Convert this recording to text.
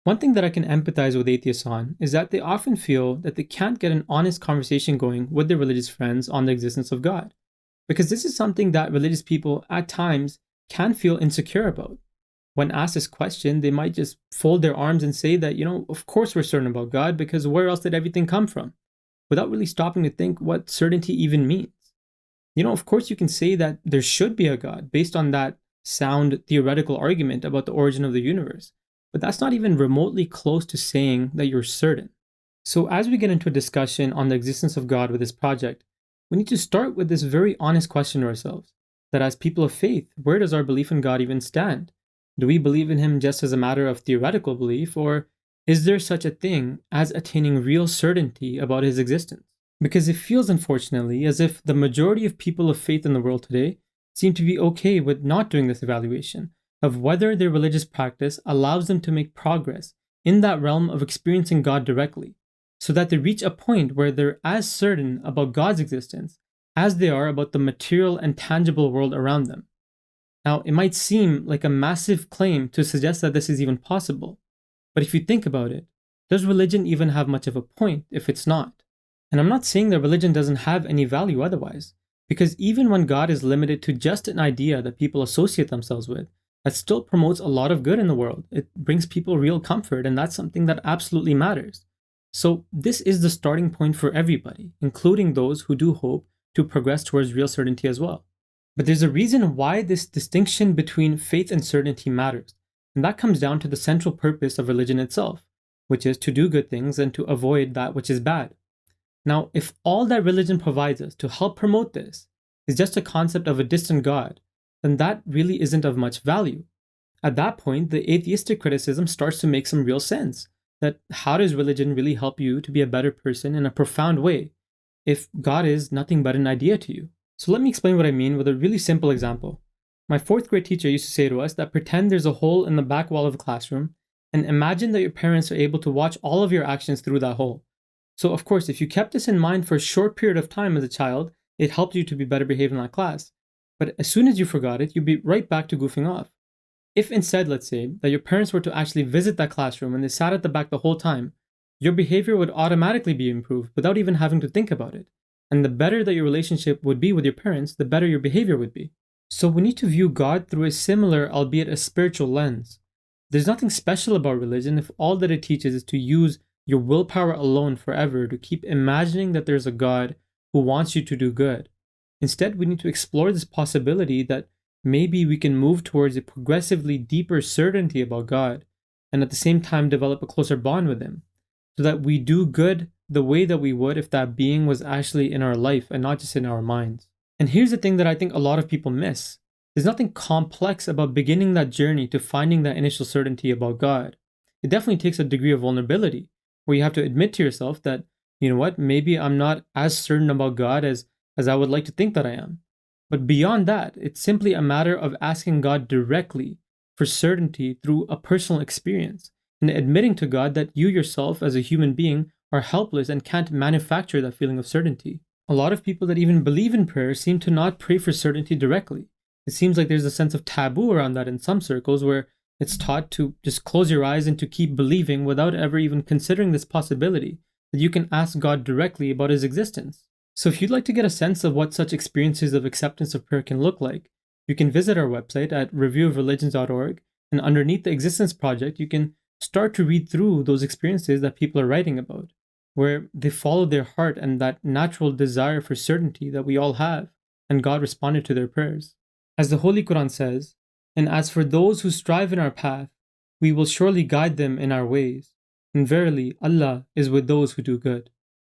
One thing that I can empathize with atheists on is that they often feel that they can't get an honest conversation going with their religious friends on the existence of God. Because this is something that religious people at times can feel insecure about. When asked this question, they might just fold their arms and say that, of course we're certain about God because where else did everything come from? Without really stopping to think what certainty even means. Of course you can say that there should be a God based on that sound theoretical argument about the origin of the universe. But that's not even remotely close to saying that you're certain. So, as we get into a discussion on the existence of God with this project, we need to start with this very honest question to ourselves that as people of faith, where does our belief in God even stand? Do we believe in Him just as a matter of theoretical belief, or is there such a thing as attaining real certainty about His existence? Because it feels, unfortunately, as if the majority of people of faith in the world today seem to be okay with not doing this evaluation of whether their religious practice allows them to make progress in that realm of experiencing God directly, so that they reach a point where they're as certain about God's existence as they are about the material and tangible world around them. Now, it might seem like a massive claim to suggest that this is even possible, but if you think about it, does religion even have much of a point if it's not? And I'm not saying that religion doesn't have any value otherwise, because even when God is limited to just an idea that people associate themselves with, that still promotes a lot of good in the world. It brings people real comfort, and that's something that absolutely matters. So, this is the starting point for everybody, including those who do hope to progress towards real certainty as well. But there's a reason why this distinction between faith and certainty matters, and that comes down to the central purpose of religion itself, which is to do good things and to avoid that which is bad. Now, if all that religion provides us to help promote this is just a concept of a distant God, then that really isn't of much value. At that point, the atheistic criticism starts to make some real sense. That how does religion really help you to be a better person in a profound way if God is nothing but an idea to you? So let me explain what I mean with a really simple example. My fourth grade teacher used to say to us that pretend there's a hole in the back wall of a classroom and imagine that your parents are able to watch all of your actions through that hole. So of course, if you kept this in mind for a short period of time as a child, it helped you to be better behaved in that class. But as soon as you forgot it, you'd be right back to goofing off. If instead, let's say, that your parents were to actually visit that classroom and they sat at the back the whole time, your behavior would automatically be improved without even having to think about it. And the better that your relationship would be with your parents, the better your behavior would be. So we need to view God through a similar, albeit a spiritual lens. There's nothing special about religion if all that it teaches is to use your willpower alone forever to keep imagining that there's a God who wants you to do good. Instead, we need to explore this possibility that maybe we can move towards a progressively deeper certainty about God and at the same time develop a closer bond with Him so that we do good the way that we would if that being was actually in our life and not just in our minds. And here's the thing that I think a lot of people miss. There's nothing complex about beginning that journey to finding that initial certainty about God. It definitely takes a degree of vulnerability where you have to admit to yourself that, maybe I'm not as certain about God as I would like to think that I am. But beyond that, it's simply a matter of asking God directly for certainty through a personal experience and admitting to God that you yourself as a human being are helpless and can't manufacture that feeling of certainty. A lot of people that even believe in prayer seem to not pray for certainty directly. It seems like there's a sense of taboo around that in some circles where it's taught to just close your eyes and to keep believing without ever even considering this possibility that you can ask God directly about His existence. So if you'd like to get a sense of what such experiences of acceptance of prayer can look like, you can visit our website at reviewofreligions.org, and underneath the Existence Project, you can start to read through those experiences that people are writing about, where they followed their heart and that natural desire for certainty that we all have, and God responded to their prayers. As the Holy Quran says, "And as for those who strive in our path, we will surely guide them in our ways, and verily Allah is with those who do good."